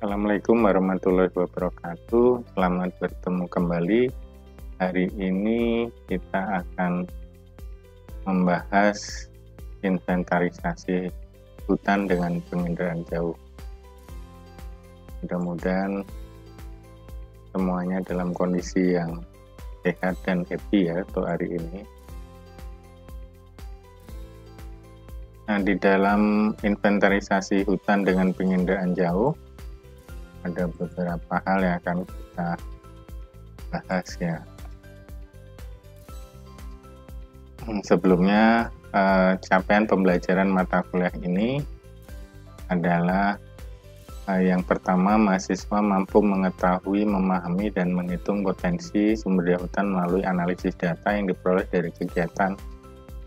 Assalamualaikum warahmatullahi wabarakatuh. Selamat bertemu kembali. Hari ini kita akan membahas inventarisasi hutan dengan penginderaan jauh. Mudah-mudahan semuanya dalam kondisi yang sehat dan happy ya untuk hari ini. Nah, di dalam inventarisasi hutan dengan penginderaan jauh ada beberapa hal yang akan kita bahas ya. Sebelumnya, capaian pembelajaran mata kuliah ini adalah yang pertama, mahasiswa mampu mengetahui, memahami, dan menghitung potensi sumber daya hutan melalui analisis data yang diperoleh dari kegiatan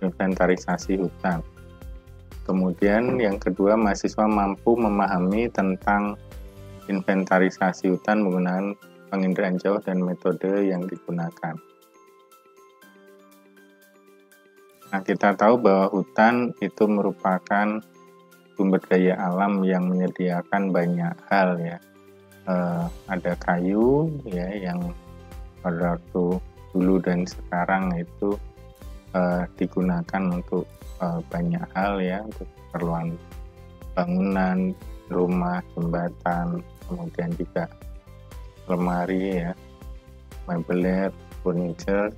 inventarisasi hutan. Kemudian yang kedua, mahasiswa mampu memahami tentang inventarisasi hutan menggunakan penginderaan jauh dan metode yang digunakan. Nah, kita tahu bahwa hutan itu merupakan sumber daya alam yang menyediakan banyak hal ya. Ada kayu ya yang pada waktu dulu dan sekarang itu digunakan untuk banyak hal ya, untuk keperluan bangunan, rumah, jembatan, kemudian juga lemari ya, meubilir, furniture.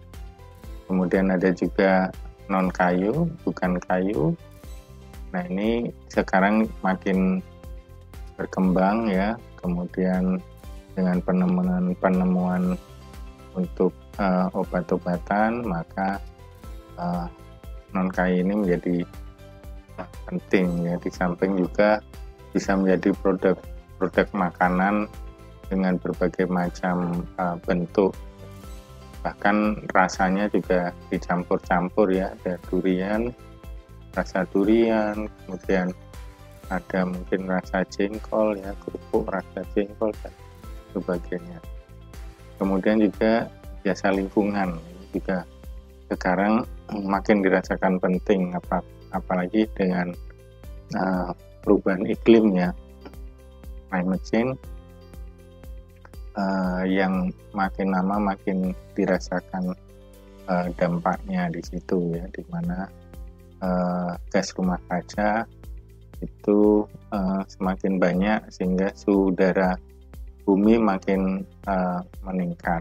Kemudian ada juga non kayu, bukan kayu. Nah, ini sekarang makin berkembang ya. Kemudian dengan penemuan untuk obat-obatan, maka non kayu ini menjadi penting ya. Di samping juga bisa menjadi produk makanan dengan berbagai macam bentuk, bahkan rasanya juga dicampur-campur ya, ada durian, rasa durian, kemudian ada mungkin rasa jengkol ya, kerupuk rasa jengkol dan sebagainya. Kemudian juga jasa lingkungan juga sekarang makin dirasakan penting, apalagi dengan perubahan iklim ya, climate change yang makin lama makin dirasakan dampaknya di situ ya, di mana gas rumah kaca itu semakin banyak sehingga suhu udara bumi makin meningkat.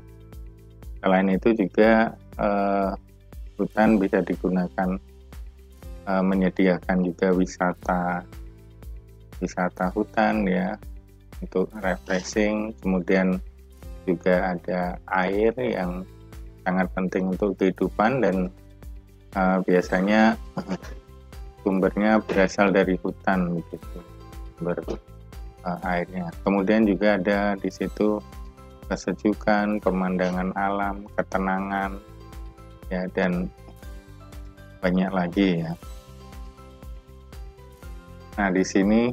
Selain itu juga hutan bisa digunakan menyediakan juga wisata hutan ya, untuk refreshing. Kemudian juga ada air yang sangat penting untuk kehidupan dan biasanya sumbernya berasal dari hutan begitu, sumber airnya. Kemudian juga ada di situ kesejukan, pemandangan alam, ketenangan ya, dan banyak lagi ya. Nah, di sini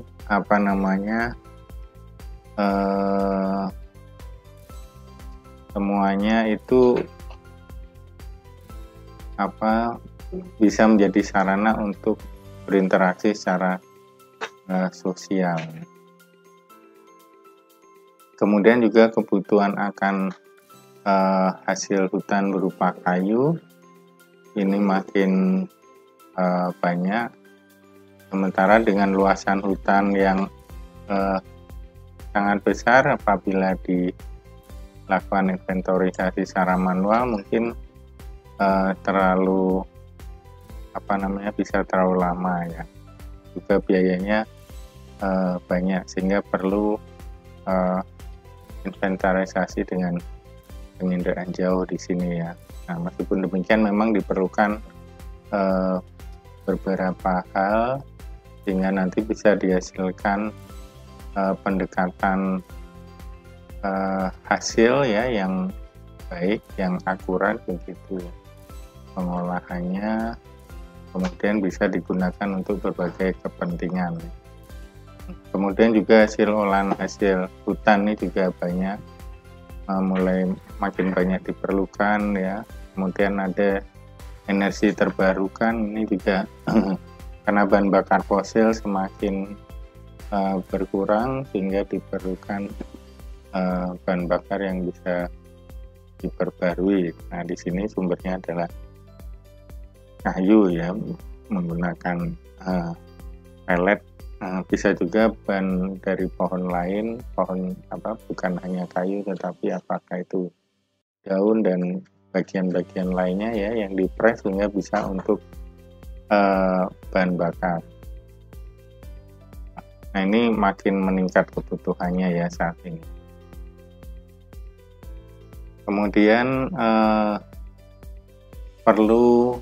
semuanya itu bisa menjadi sarana untuk berinteraksi secara sosial. Kemudian juga kebutuhan akan hasil hutan berupa kayu ini makin banyak, sementara dengan luasan hutan yang sangat besar, apabila dilakukan inventarisasi secara manual mungkin bisa terlalu lama ya, juga biayanya banyak, sehingga perlu inventarisasi dengan penginderaan jauh di sini ya. Nah, meskipun demikian memang diperlukan beberapa hal sehingga nanti bisa dihasilkan pendekatan hasil ya yang baik, yang akurat begitu ya. Pengolahannya kemudian bisa digunakan untuk berbagai kepentingan. Kemudian juga hasil hutan ini juga banyak, mulai makin banyak diperlukan ya. Kemudian ada energi terbarukan, ini juga karena bahan bakar fosil semakin berkurang sehingga diperlukan bahan bakar yang bisa diperbarui. Nah, di sini sumbernya adalah kayu ya, menggunakan pellet. Bisa juga bahan dari pohon lain, bukan hanya kayu tetapi apakah itu daun dan bagian-bagian lainnya ya yang dipres sehingga bisa untuk bahan bakar. Nah, ini makin meningkat kebutuhannya ya saat ini. Kemudian perlu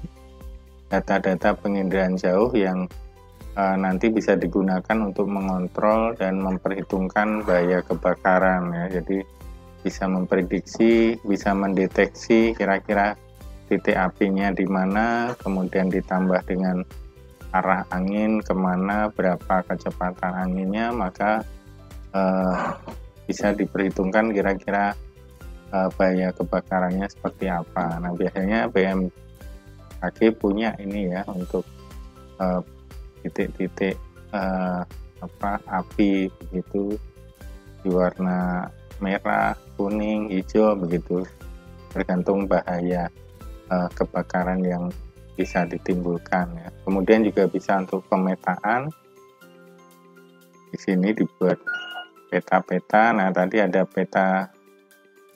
data-data penginderaan jauh yang nanti bisa digunakan untuk mengontrol dan memperhitungkan bahaya kebakaran ya. Jadi bisa memprediksi, bisa mendeteksi kira-kira titik apinya di mana, kemudian ditambah dengan arah angin kemana, berapa kecepatan anginnya, maka bisa diperhitungkan kira-kira bahaya kebakarannya seperti apa. Nah, biasanya BMKG punya ini ya untuk titik-titik api begitu di warna merah, kuning, hijau begitu, tergantung bahaya kebakaran yang bisa ditimbulkan ya. Kemudian juga bisa untuk pemetaan. Di sini dibuat peta-peta. Nah, tadi ada peta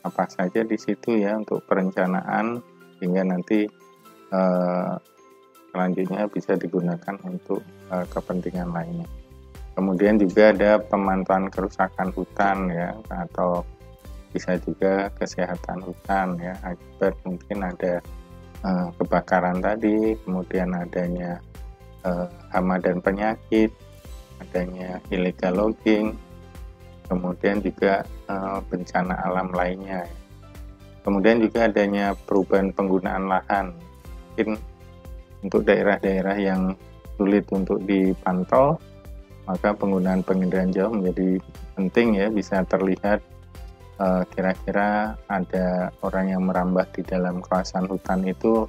apa saja di situ ya untuk perencanaan sehingga nanti selanjutnya bisa digunakan untuk kepentingan lainnya. Kemudian juga ada pemantauan kerusakan hutan ya, atau bisa juga kesehatan hutan ya, akibat mungkin ada kebakaran tadi, kemudian adanya hama dan penyakit, adanya illegal logging, kemudian juga bencana alam lainnya. Kemudian juga adanya perubahan penggunaan lahan, mungkin untuk daerah-daerah yang sulit untuk dipantau, maka penggunaan penginderaan jauh menjadi penting ya, bisa terlihat kira-kira ada orang yang merambah di dalam kawasan hutan itu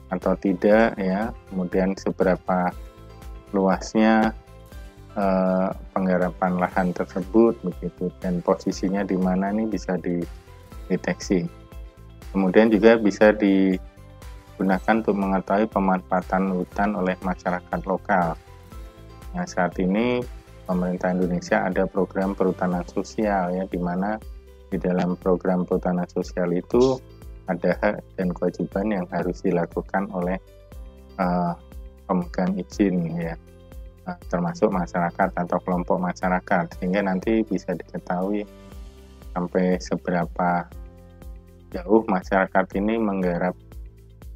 atau tidak ya, kemudian seberapa luasnya penggarapan lahan tersebut begitu, dan posisinya di mana nih bisa dideteksi. Kemudian juga bisa digunakan untuk mengetahui pemanfaatan hutan oleh masyarakat lokal. Nah, saat ini pemerintah Indonesia ada program perhutanan sosial ya, di mana di dalam program perhutanan sosial itu ada hak dan kewajiban yang harus dilakukan oleh pemegang izin ya, termasuk masyarakat atau kelompok masyarakat, sehingga nanti bisa diketahui sampai seberapa jauh masyarakat ini menggarap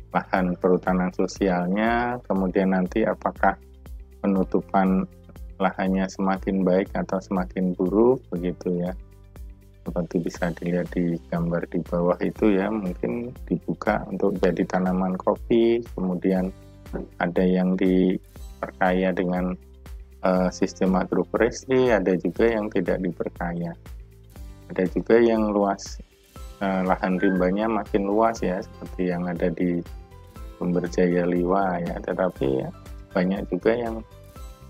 lahan perhutanan sosialnya, kemudian nanti apakah penutupan lahannya semakin baik atau semakin buruk begitu ya. Seperti bisa dilihat di gambar di bawah itu ya, mungkin dibuka untuk jadi tanaman kopi, kemudian ada yang diperkaya dengan sistem agroforestry, ada juga yang tidak diperkaya. Ada juga yang luas, lahan rimbanya makin luas ya, seperti yang ada di Sumberjaya Liwa ya, tetapi ya, banyak juga yang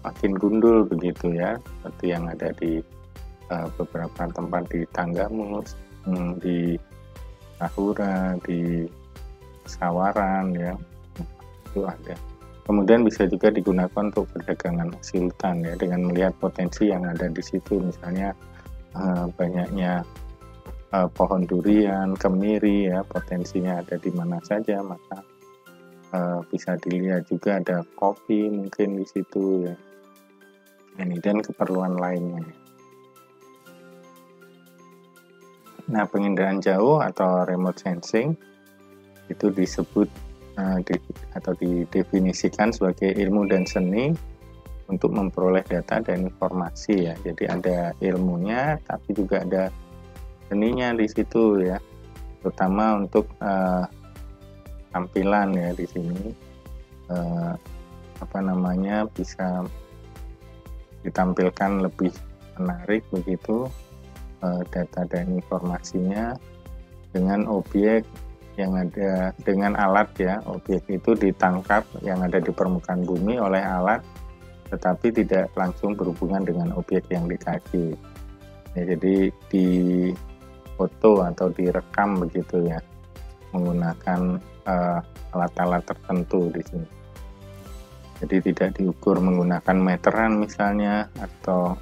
makin gundul begitu ya, seperti yang ada di beberapa tempat di Tanggamus, di Tahura, di Sawaran ya, itu ada. Kemudian bisa juga digunakan untuk perdagangan hasil hutan ya, dengan melihat potensi yang ada di situ, misalnya banyaknya pohon durian, kemiri ya, potensinya ada di mana saja, maka bisa dilihat juga ada kopi mungkin di situ ya, dan keperluan lainnya. Nah, penginderaan jauh atau remote sensing itu disebut atau didefinisikan sebagai ilmu dan seni untuk memperoleh data dan informasi ya. Jadi ada ilmunya, tapi juga ada seninya di situ ya, terutama untuk tampilan ya di sini bisa ditampilkan lebih menarik begitu. Data dan informasinya dengan objek yang ada, dengan alat ya, objek itu ditangkap yang ada di permukaan bumi oleh alat, tetapi tidak langsung berhubungan dengan objek yang dikaji. Ya, jadi di foto atau direkam begitu ya, menggunakan alat-alat tertentu di sini. Jadi tidak diukur menggunakan meteran misalnya, atau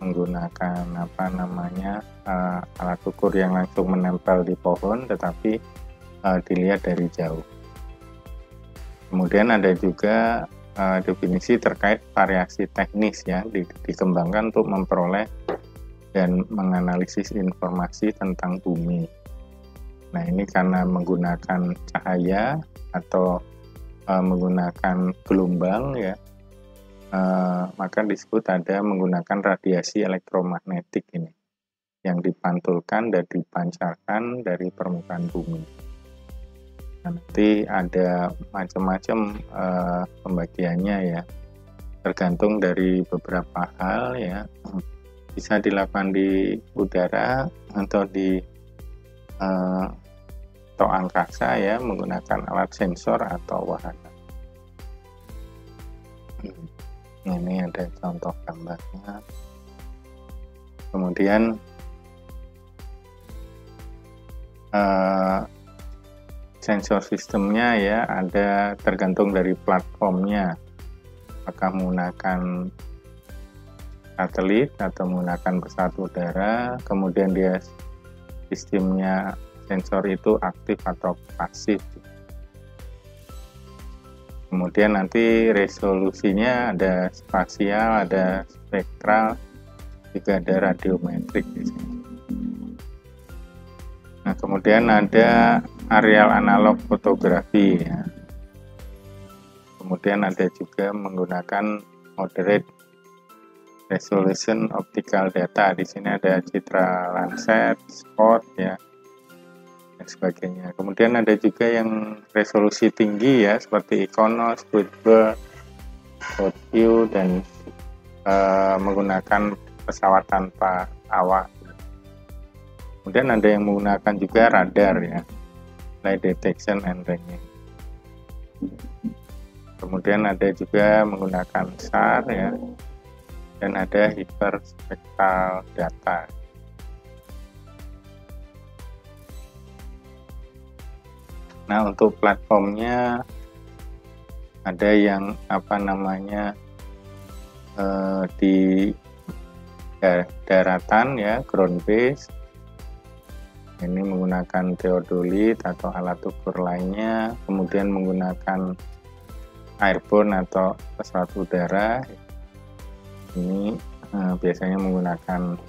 menggunakan alat ukur yang langsung menempel di pohon, tetapi dilihat dari jauh. Kemudian ada juga definisi terkait variasi teknis ya, dikembangkan untuk memperoleh dan menganalisis informasi tentang bumi. Nah, ini karena menggunakan cahaya atau menggunakan gelombang ya, maka disebut ada menggunakan radiasi elektromagnetik ini yang dipantulkan dan dipancarkan dari permukaan bumi. Nah, nanti ada macam-macam pembagiannya ya, tergantung dari beberapa hal ya. Bisa dilakukan di udara atau di atau angkasa ya, menggunakan alat sensor atau wahana. Ini ada contoh gambarnya. Kemudian sensor sistemnya ya, ada tergantung dari platformnya, apakah menggunakan satelit atau menggunakan pesawat udara. Kemudian dia sistemnya sensor itu aktif atau pasif. Kemudian nanti resolusinya ada spasial, ada spektral, juga ada radiometrik di sini. Nah, kemudian ada areal analog fotografi ya. Kemudian ada juga menggunakan moderate resolution optical data. Di sini ada citra Landsat, spot ya, dan sebagainya. Kemudian ada juga yang resolusi tinggi ya, seperti Iconos, Whitbread, View, dan menggunakan pesawat tanpa awak. Kemudian ada yang menggunakan juga radar ya, light detection and ranging. Kemudian ada juga menggunakan SAR ya, dan ada hyperspectral data. Nah, untuk platformnya ada yang di daratan ya, ground base. Ini menggunakan theodolit atau alat ukur lainnya. Kemudian menggunakan airborne atau pesawat udara. Ini biasanya menggunakan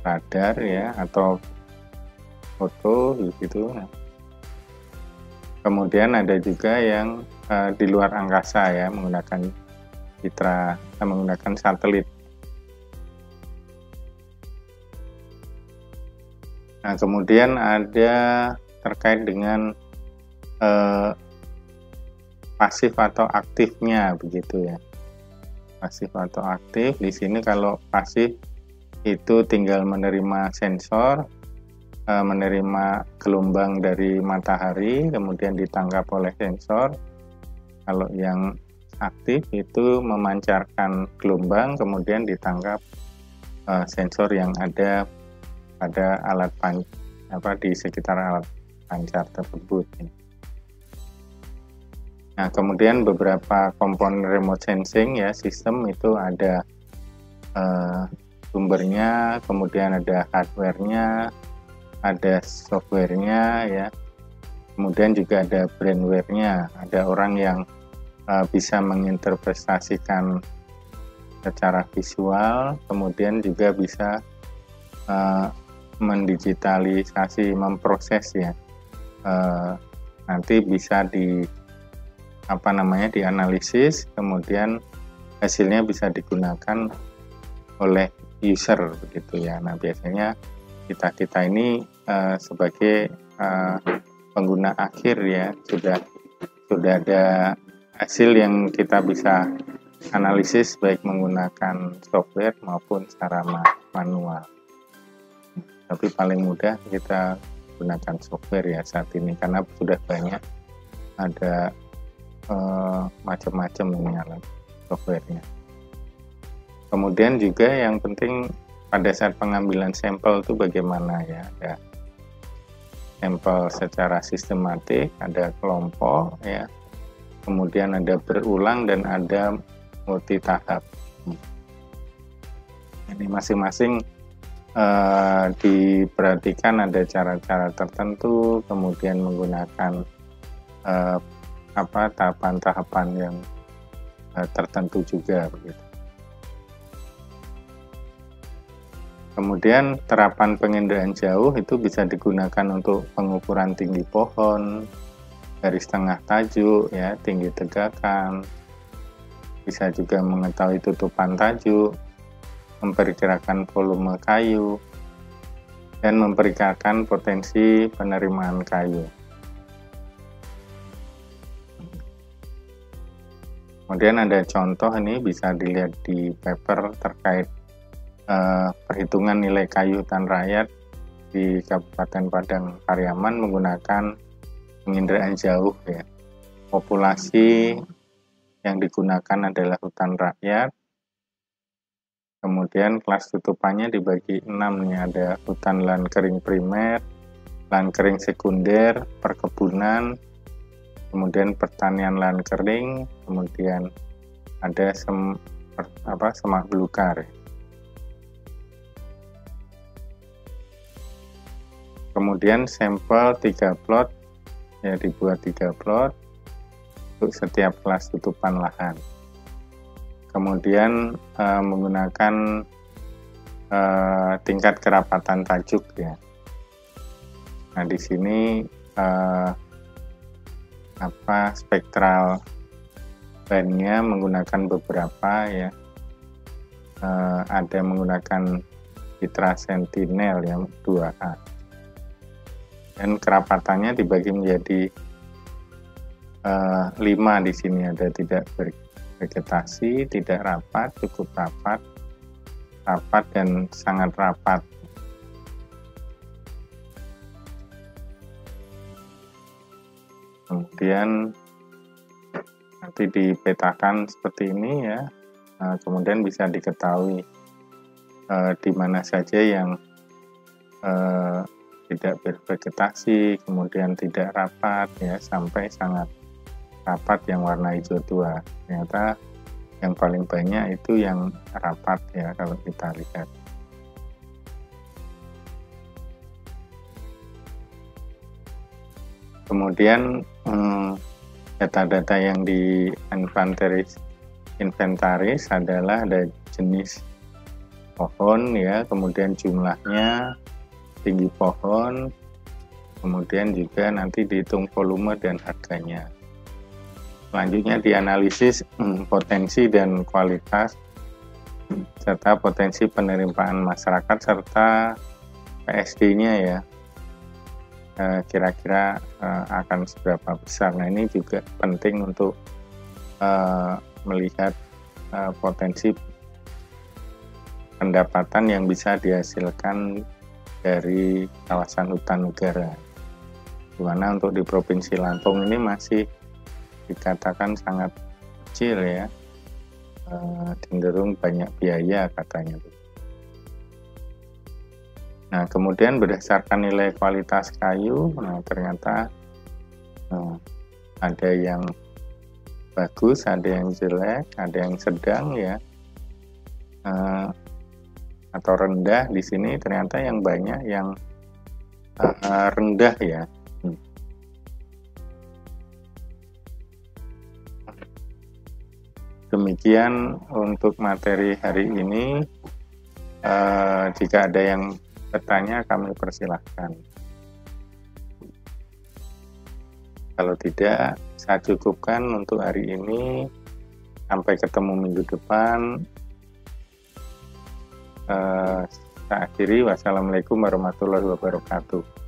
radar ya, atau foto gitu. Kemudian ada juga yang di luar angkasa ya, menggunakan menggunakan satelit. Nah, kemudian ada terkait dengan pasif atau aktifnya begitu ya. Pasif atau aktif, di sini kalau pasif itu tinggal menerima sensor, menerima gelombang dari matahari, kemudian ditangkap oleh sensor. Kalau yang aktif itu memancarkan gelombang, kemudian ditangkap sensor yang ada pada alat di sekitar alat pancar tersebut. Nah, kemudian beberapa komponen remote sensing ya, sistem itu ada sumbernya, kemudian ada hardware-nya, ada software-nya ya, kemudian juga ada brandware-nya. Ada orang yang bisa menginterpretasikan secara visual, kemudian juga bisa mendigitalisasi, memproses ya, nanti bisa dianalisis, kemudian hasilnya bisa digunakan oleh user begitu ya. Nah, biasanya kita ini sebagai pengguna akhir ya, sudah ada hasil yang kita bisa analisis baik menggunakan software maupun secara manual. Tapi paling mudah kita gunakan software ya saat ini, karena sudah banyak ada macam-macam ini alat softwarenya. Kemudian juga yang penting pada saat pengambilan sampel itu bagaimana ya, ada sampel secara sistematik, ada kelompok ya, kemudian ada berulang dan ada multi tahap. Ini masing-masing diperhatikan ada cara-cara tertentu, kemudian menggunakan tahapan-tahapan yang tertentu juga begitu. Kemudian terapan penginderaan jauh itu bisa digunakan untuk pengukuran tinggi pohon, garis tengah tajuk, ya, tinggi tegakan, bisa juga mengetahui tutupan tajuk, memperkirakan volume kayu, dan memperkirakan potensi penerimaan kayu. Kemudian ada contoh ini bisa dilihat di paper terkait perhitungan nilai kayu hutan rakyat di Kabupaten Padang Pariaman menggunakan penginderaan jauh ya. Populasi yang digunakan adalah hutan rakyat. Kemudian kelas tutupannya dibagi 6 nih, ada hutan lahan kering primer, lahan kering sekunder, perkebunan, kemudian pertanian lahan kering, kemudian ada semak belukar. Kemudian sampel 3 plot ya, dibuat 3 plot untuk setiap kelas tutupan lahan. Kemudian menggunakan tingkat kerapatan tajuk ya. Nah di sini spektral bandnya menggunakan beberapa ya. Ada menggunakan Citra Sentinel yang 2A. Dan kerapatannya dibagi menjadi 5 di sini, ada tidak bervegetasi, tidak rapat, cukup rapat, rapat dan sangat rapat. Kemudian nanti dipetakan seperti ini ya. Kemudian bisa diketahui di mana saja yang tidak bervegetasi, kemudian tidak rapat ya, sampai sangat rapat yang warna hijau tua. Ternyata yang paling banyak itu yang rapat ya kalau kita lihat. Kemudian data-data yang di inventaris adalah ada jenis pohon ya, kemudian jumlahnya, tinggi pohon, kemudian juga nanti dihitung volume dan harganya. Selanjutnya dianalisis potensi dan kualitas serta potensi penerimaan masyarakat serta PSD-nya ya, kira-kira akan seberapa besar. Nah ini juga penting untuk melihat potensi pendapatan yang bisa dihasilkan dari kawasan hutan negara, dimana untuk di Provinsi Lampung ini masih dikatakan sangat kecil ya, cenderung banyak biaya katanya. Nah kemudian berdasarkan nilai kualitas kayu, nah ternyata ada yang bagus, ada yang jelek, ada yang sedang ya, atau rendah. Di sini ternyata yang banyak yang rendah ya. Demikian untuk materi hari ini. Jika ada yang bertanya kami persilahkan. Kalau tidak, saya cukupkan untuk hari ini. Sampai ketemu minggu depan. Saya akhiri. Wassalamualaikum warahmatullahi wabarakatuh.